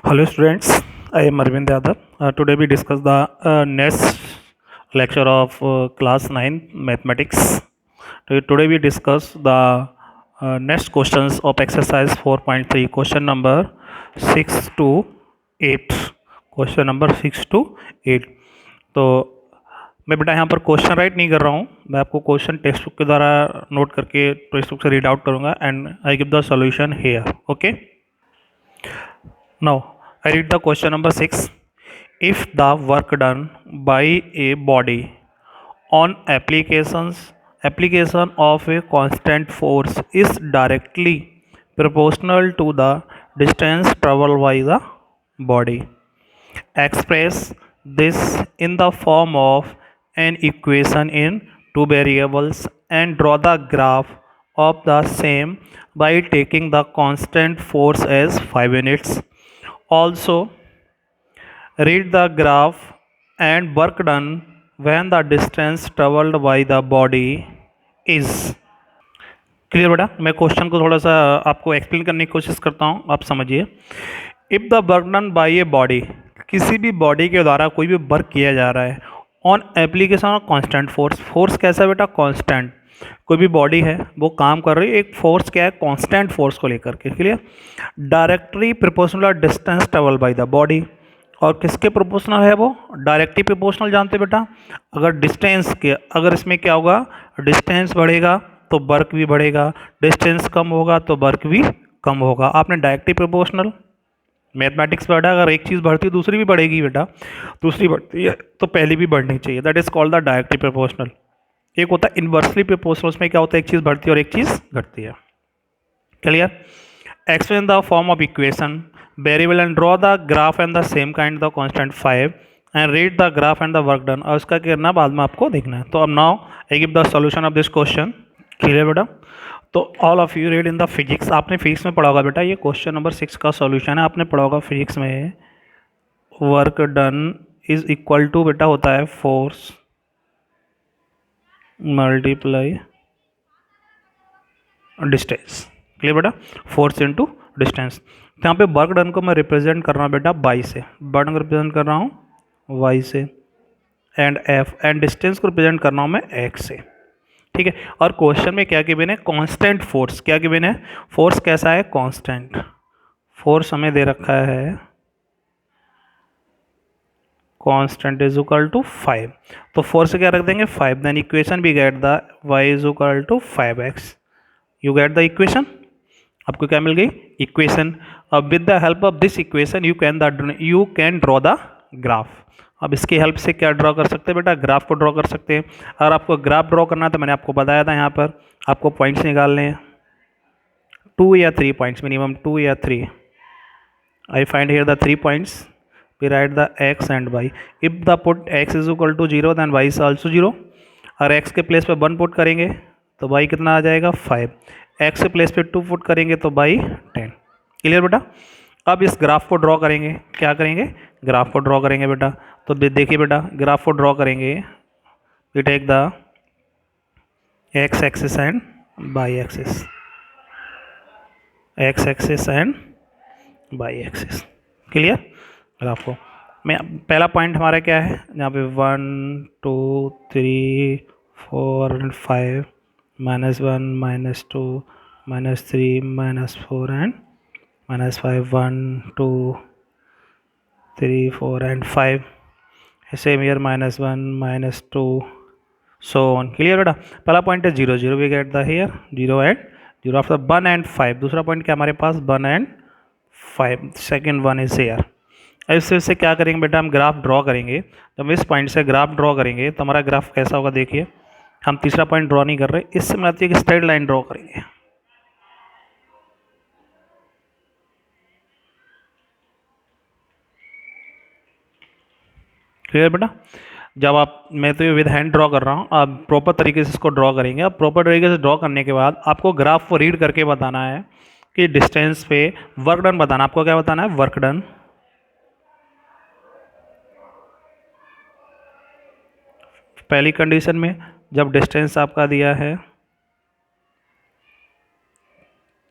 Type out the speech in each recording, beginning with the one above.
Hello students, I am Arvind Yadav. Today we discuss the next lecture of class 9 mathematics. Today we discuss the next questions of exercise 4.3, question number 6 to 8. Question number 6 to 8. तो मैं बेटा यहाँ पर question right नहीं कर रहा हूँ, मैं आपको क्वेश्चन टेक्स्ट बुक के द्वारा नोट करके टेक्स्ट बुक से रीड आउट करूँगा and I give the solution here. Okay. Now I read the question number 6. If the work done by a body on application of a constant force is directly proportional to the distance traveled by the body, express this in the form of an equation in two variables and draw the graph of the same by taking the constant force as 5 units. Also, read the graph and work done when the distance traveled by the body is. Clear बेटा. मैं question को थोड़ा सा आपको explain करने की कोशिश करता हूँ, आप समझिए. If the work done by a body, किसी भी बॉडी के द्वारा कोई भी वर्क किया जा रहा है on application of constant force. Force कैसा है बेटा? कांस्टेंट. कोई भी बॉडी है वो काम कर रही है, एक फोर्स क्या है? कांस्टेंट फोर्स को लेकर के. Clear. Directly proportional distance travel by the body. और किसके प्रोपोर्शनल है वो? Directly proportional. जानते बेटा, अगर डिस्टेंस के, अगर इसमें क्या होगा? डिस्टेंस बढ़ेगा तो वर्क भी बढ़ेगा, डिस्टेंस कम होगा तो वर्क भी कम होगा. आपने डायरेक्टली प्रोपोर्शनल मैथमेटिक्स पढ़ा, अगर एक चीज़ बढ़ती है दूसरी भी बढ़ेगी बेटा. दूसरी बढ़ती है तो पहली भी बढ़नी चाहिए. That is called the directly proportional. एक होता है इन्वर्सली प्रोपोर्शनल, उसमें क्या होता है? एक चीज़ बढ़ती है और एक चीज़ घटती है. Clear. Explain the form of equation variable and draw the graph and the same kind the constant 5 and read the graph and the work done. और उसका करना बाद में आपको देखना है. तो अब now I give the solution of this question. Clear बेटा. तो all of you read in the physics. आपने फिजिक्स में पढ़ा होगा बेटा, ये क्वेश्चन नंबर 6 का सॉल्यूशन है. आपने पढ़ा होगा फिजिक्स में work done is equal to बेटा होता है फोर्स मल्टीप्लाई डिस्टेंस. क्लियर बेटा. Force into distance. यहाँ पे वर्क डन को मैं रिप्रेजेंट कर रहा हूँ बेटा बाई से, वर्क को रिप्रेजेंट कर रहा हूँ वाई से, एंड एफ, एंड डिस्टेंस को रिप्रेजेंट कर रहा हूँ मैं एक्स से. ठीक है. और क्वेश्चन में क्या गिवन है? Constant force. क्या गिवन है? फोर्स कैसा है? कांस्टेंट. फोर्स हमें दे रखा है कांस्टेंट इज इक्वल टू 5. तो फोर्स क्या रख देंगे? 5. देन इक्वेशन भी get the y is equal to 5x. You get the equation. आपको क्या मिल गई? इक्वेशन. अब with the help of this equation you can draw the graph. अब इसकी हेल्प से क्या ड्रॉ कर सकते हैं बेटा? ग्राफ को ड्रॉ कर सकते हैं. अगर आपको ग्राफ ड्रॉ करना है तो मैंने आपको बताया था, यहाँ पर आपको पॉइंट्स निकालने हैं 2 या 3 पॉइंट्स, मिनिमम 2 या 3. I find here the 3 points. We write the x and y. If the put x is equal to 0 then y is also 0. और x के प्लेस पे 1 पुट करेंगे तो y कितना आ जाएगा? 5. x के प्लेस पे 2 पुट करेंगे तो y 10. क्लियर बेटा. अब इस ग्राफ को ड्रॉ करेंगे. क्या करेंगे? ग्राफ को ड्रॉ करेंगे बेटा. तो देखिए बेटा, ग्राफ को ड्रॉ करेंगे. We take the x axis and y axis, x axis and y axis. Clear. Graph को मैं, पहला पॉइंट हमारा क्या है? यहाँ पे 1 2 3 4 and 5, -1 -2 -3 -4 and -5, 1 2 3 4 and 5. Same here -1 -2 so on. Clear बेटा. पहला पॉइंट है 0 0. We get the here 0 and 0 after 1 and 5. दूसरा पॉइंट क्या हमारे पास? 1 एंड 5. Second 1 is here. इससे क्या करेंगे बेटा? हम ग्राफ ड्रॉ करेंगे. जब इस पॉइंट से ग्राफ ड्रॉ करेंगे तो हमारा ग्राफ कैसा होगा? देखिए, हम तीसरा पॉइंट ड्रॉ नहीं कर रहे, इससे मिलाती है कि स्ट्रेट लाइन ड्रॉ करेंगे. क्लियर बेटा. जब आप, मैं तो ये विद हैंड ड्रॉ कर रहा हूँ, आप प्रॉपर तरीके से इसको ड्रॉ करेंगे. अब प्रॉपर तरीके से ड्रॉ करने के बाद आपको ग्राफ को रीड करके बताना है कि डिस्टेंस पे वर्क डन बताना. आपको क्या बताना है? Work done. पहली कंडीशन में जब डिस्टेंस आपका दिया है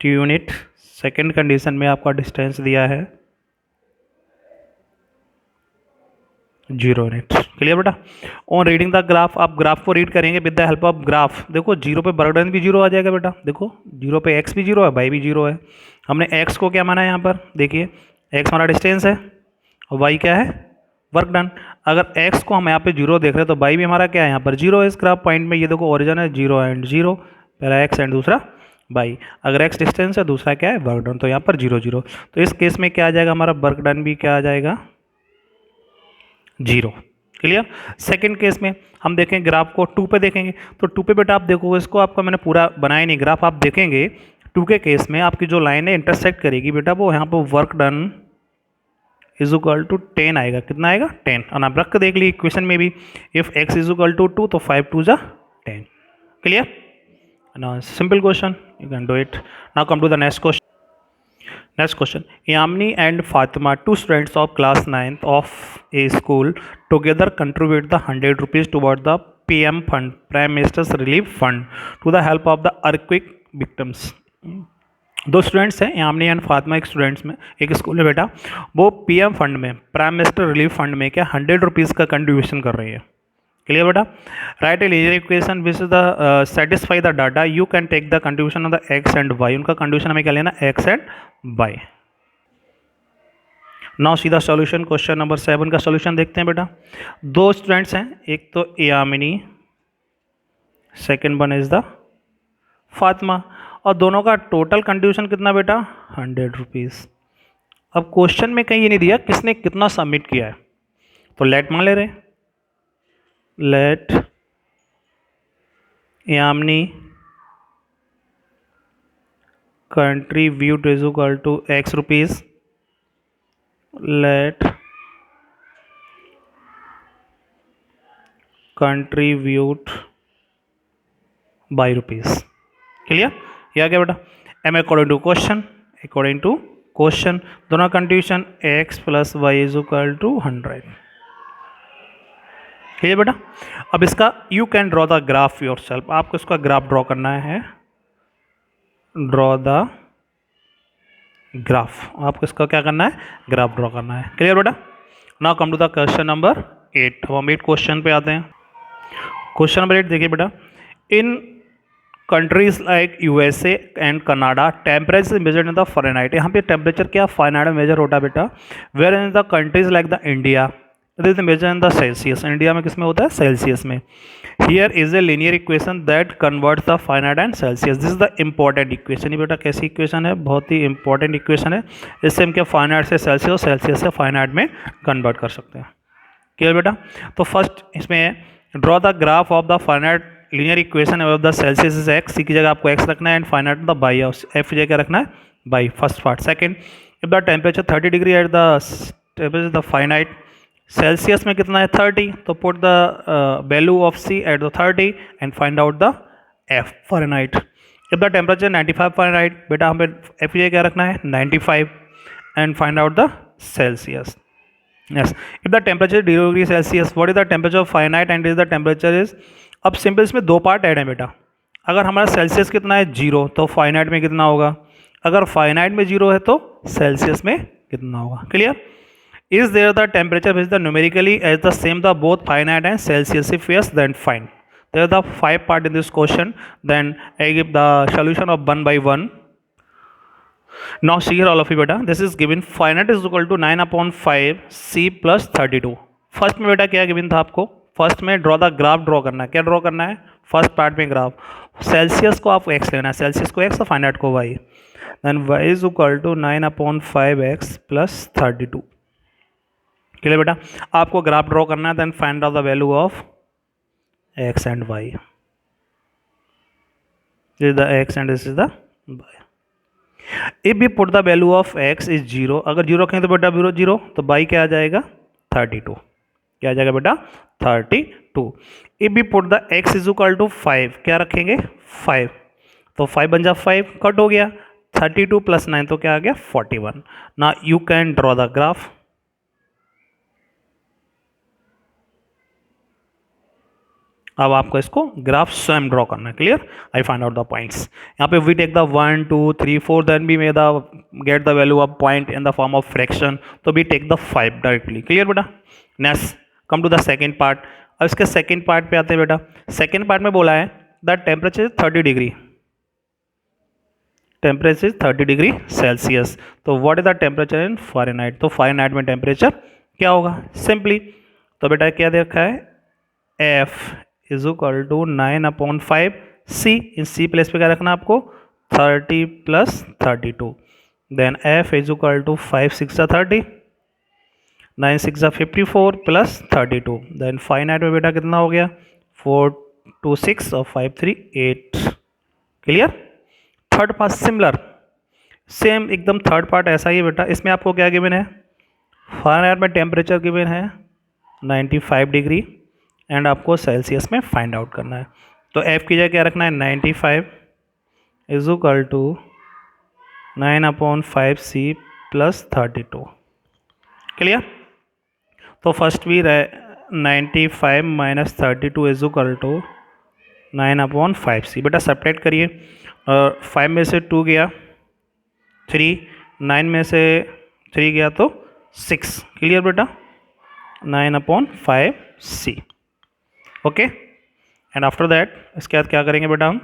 2 यूनिट, सेकेंड कंडीशन में आपका डिस्टेंस दिया है जीरो यूनिट। क्लियर बेटा। ऑन रीडिंग द ग्राफ, आप ग्राफ को रीड करेंगे with the help of graph. देखो जीरो पे बर्डन भी जीरो आ जाएगा बेटा, देखो जीरो पे एक्स भी जीरो है, वाई भी जीरो है। हमने एक्स को क्या माना है यहाँ पर, देखिए एक्स हमारा डिस्टेंस है और वाई क्या है, वर्क डन। अगर एक्स को हम यहाँ पे जीरो देख रहे हैं तो वाई भी हमारा क्या है यहाँ पर जीरो है इस ग्राफ पॉइंट में। ये देखो ओरिजिन है जीरो एंड जीरो, पहला एक्स एंड दूसरा वाई। अगर एक्स डिस्टेंस है, दूसरा क्या है वर्क डन, तो यहाँ पर जीरो जीरो। तो इस केस में क्या आ जाएगा हमारा, वर्क डन भी क्या आ जाएगा, जीरो। क्लियर। सेकंड केस में हम देखें ग्राफ को, टू पे देखेंगे तो टू पे बेटा आप देखो, इसको आपका मैंने पूरा बनाया नहीं ग्राफ, आप देखेंगे टू के केस में आपकी जो लाइन है इंटरसेक्ट करेगी बेटा, वो यहाँ पर work done is equal to 10 आएगा। कितना आएगा, 10। और आप रख के देख ली इक्वेशन में भी, if x is equal to 2 तो 5 2 जा 10। Clear. Now simple question, you can do it. Now come to the next question. Next question. Yamini and Fatima, two students of class 9th of a school, together contribute the 100 rupees toward the PM fund, Prime Minister's Relief Fund, to the help of the earthquake victims. दो students हैं, Yamini and Fatima, एक students में एक school में बेटा, वो PM fund में, prime minister relief fund में क्या 100 रुपीज़ का कंट्रीब्यूशन कर रही है। क्लियर बेटा। Right a linear equation which is the satisfy the data, you can take the contribution of the x and y. उनका कंट्रीब्यूशन हमें क्या लेना, एक्स एंड वाई। नाउ सीधा सॉल्यूशन, क्वेश्चन नंबर 7 का सॉल्यूशन देखते हैं बेटा। दो स्टूडेंट्स हैं, एक तो Yamini, second one is the Fatima, और दोनों का टोटल कंट्रीब्यूशन कितना बेटा, 100 रुपीज़। अब क्वेश्चन में कहीं ये नहीं दिया किसने कितना सबमिट किया है, तो लेट मान ले रहे, let Yamini contribute is equal to x rupees, let contribute by rupees। Clear. यह क्या बेटा, um according to question, according to question दोनों contribution x plus y is equal to 100। Clear बेटा। अब इसका you can draw the graph yourself, आपको इसका graph draw करना है, ड्रॉ द ग्राफ, आपको इसका क्या करना है, ग्राफ ड्रॉ करना है। क्लियर बेटा। Now come to the question number 8। हम 8 क्वेश्चन पे आते हैं। क्वेश्चन नंबर 8 देखिए बेटा, in countries like USA and Canada temperature measured in the Fahrenheit. यहाँ पे टेम्परेचर क्या फ़ारेनहाइट में मेजर होता है बेटा, where in the countries like the India it is measure in the Celsius. India में किस में होता है, सेल्सियस में। Here is a linear equation that converts the Fahrenheit and Celsius. This is the important equation. ये बेटा कैसी equation है, बहुत ही इंपॉर्टेंट इक्वेशन है। इससे हम क्या फ़ारेनहाइट से सेल्सियस और सेल्सियस से फ़ारेनहाइट में कन्वर्ट कर सकते हैं। क्लियर बेटा। तो फर्स्ट इसमें draw the graph of the Fahrenheit linear equation of the Celsius is x, C की जगह आपको एक्स रखना है and Fahrenheit the y, F की जगह रखना है y, first part. Second, if the temperature 30 degree at the temperature the Fahrenheit, Celsius में कितना है 30, तो put the value of C at the 30 and find out the F Fahrenheit. If the temperature 95 Fahrenheit, बेटा हमें F की जगह क्या रखना है 95 and find out the Celsius. Yes, if the temperature 0 degree Celsius, what is the temperature of Fahrenheit and is the temperature is। अब simple इसमें दो पार्ट ऐड है बेटा। अगर हमारा सेल्सियस कितना है 0, तो Fahrenheit में कितना होगा, अगर Fahrenheit में 0 है तो सेल्सियस में कितना होगा। Clear. Is there the temperature which the numerically as the same the both Fahrenheit and Celsius, if yes then find। There are the 5 part in this question, then I give the solution of 1 by 1। Now see here all of you बेटा, this is given Fahrenheit is equal to 9/5 C plus 32। First में बेटा क्या given था आपको, first में draw the graph draw करना है। क्या ड्रॉ करना है, फर्स्ट पार्ट में ग्राफ, सेल्सियस को आपको एक्स लेना है, सेल्सियस को एक्स और Fahrenheit को y, then y is equal to 9/5 x plus 32। Clear बेटा। आपको ग्राफ ड्रॉ करना है, then find out the value of x and y, this is the x and this is the y. If भी put the value of x is 0, अगर 0 रखें तो बेटा 0 तो बाई क्या आ जाएगा 32, क्या आ जाएगा बेटा 32। इफ भी put the x is equal to 5, क्या रखेंगे 5, तो 5 बन जा 5, कट हो गया 32 प्लस 9 तो क्या आ गया 41। ना you can draw the graph. अब आपको इसको ग्राफ स्वयं ड्रॉ करना है। Clear. I find out the points. यहाँ पे we take the 1 2 3 4, then we may the get the value of point in the form of fraction, तो we take the 5 directly. Clear बेटा। Next come to the second part. अब इसके second part पे आते हैं बेटा। सेकेंड पार्ट में बोला है the temperature 30 degree, temperature 30 degree Celsius. तो what is the temperature in Fahrenheit? तो फ़ारेनहाइट में टेम्परेचर क्या होगा? सिंपली तो बेटा क्या दे रखा है, F is equal to 9/5 C। In C place पे क्या रखना है आपको? 30 + 32। Then F is equal to 5 × 6 = 30, 9 × 6 = 54 + 32। Then Fahrenheit में बेटा कितना हो गया? 4 2 6 और 5 3 8। Clear? Third part similar, same एकदम थर्ड पार्ट ऐसा ही है बेटा। इसमें आपको क्या गिवन है? फ़ारेनहाइट में टेम्परेचर गिवन है 95 डिग्री एंड आपको सेल्सियस में फाइंड आउट करना है। तो F की जगह क्या रखना है? 95 is equal to 9/5 C + 32। Clear? तो फर्स्ट भी 95 - 32 इज इक्वल टू 9/5 C। बेटा सेपरेट करिए। 5 में से 2 गया 3, 9 में से 3 गया तो 6। क्लियर बेटा? 9/5 C। Okay, and after that इसके बाद क्या करेंगे बेटा हम?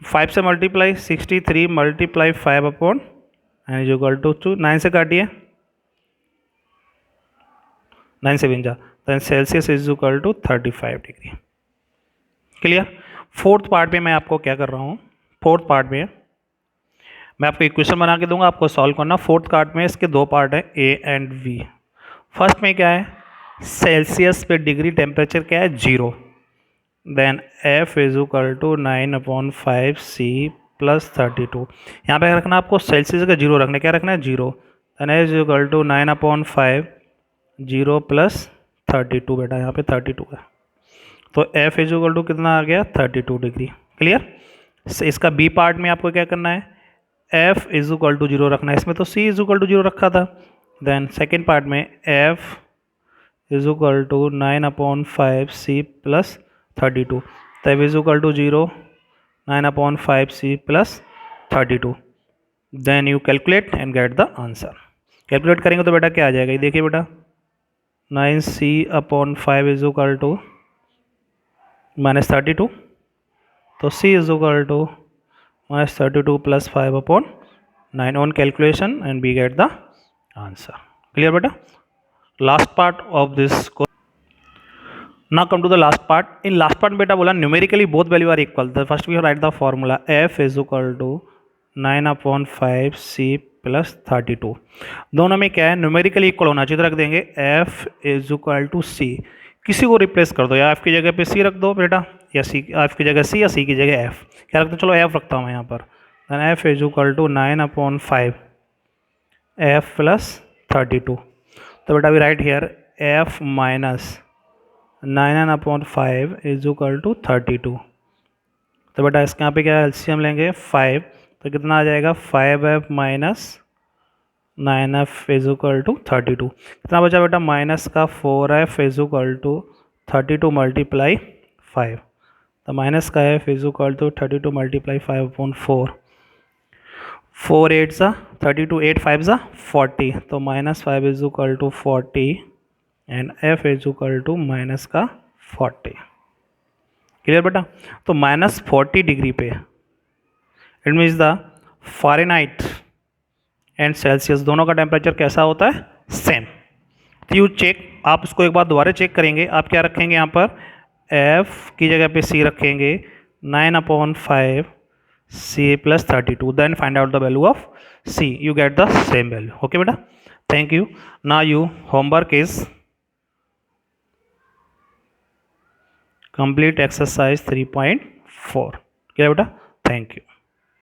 5 से मल्टीप्लाई 63 × 5 इज इक्वल टू 2। 9 से काटिए, 9 से 52, then Celsius is equal to 35 degree. Clear? Fourth part में मैं आपको क्या कर रहा हूँ, फोर्थ पार्ट में मैं आपको इक्वेशन बना के दूंगा, आपको सॉल्व करना। फोर्थ पार्ट में इसके दो पार्ट है, ए एंड बी। फर्स्ट में क्या है? सेल्सियस पे डिग्री टेम्परेचर क्या है? 0। Then F is equal to 9/5 C + 32। यहाँ पे रखना आपको सेल्सियस का 0 रखना है। क्या रखना है? 0। Then F is equal to 9/5 0 + 32। बेटा यहाँ पे 32 है, तो F इज इक्वल टू कितना आ गया? 32 डिग्री। क्लियर? इसका बी पार्ट में आपको क्या करना है? F इज इक्वल टू 0 रखना है। इसमें तो C इज इक्वल टू 0 रखा था। देन सेकेंड पार्ट में F is equal to 9/5 C + 32। तो F is equal to 0, 9/5 C + 32। Then you calculate and get the answer. Calculate करेंगे तो बेटा क्या आ जाएगा? ये देखिए बेटा, 9C/5 इज इक्वल टू -32। तो C is equal to -32 + 5/9 on calculation and we get the answer. Clear beta? Last part of this question. Now come to the last part. In last part beta बोला numerically both value are equal. The first we write the formula F is equal to 9/5 C + 32। दोनों में क्या है? Numerically equal होना चाहिए, तो रख देंगे F is equal to C। किसी को रिप्लेस कर दो, या F की जगह पे C रख दो बेटा, या C F की जगह C या C की जगह F। क्या रखते? चलो F रखता हूँ मैं यहाँ पर। then F is equal to 9/5 F + 32। तो बेटा we write here F minus 9/5 is equal to 32। तो बेटा इसके यहाँ पे क्या एलसीएम लेंगे? 5। तो कितना आ जाएगा? 5F - 9F is equal to 32। कितना बचा बेटा? माइनस का 4F इज इक्वल टू 32 × 5। तो माइनस का F इज इक्वल टू 32 × 5/4। 4 8 32, 8 5 40। तो -5 is equal to 40 and F is equal to minus का 40। क्लियर बेटा? तो -40 डिग्री पे it means the Fahrenheit and Celsius दोनों का टेम्परेचर कैसा होता है? सेम। तो यू चेक, आप इसको एक बार दोबारा चेक करेंगे। आप क्या रखेंगे यहाँ पर? F की जगह पे C रखेंगे, 9/5 C + 32। Then find out the value of C, you get the same value. Okay beta, thank you. Now you homework is complete exercise 3.4. Okay beta, thank you.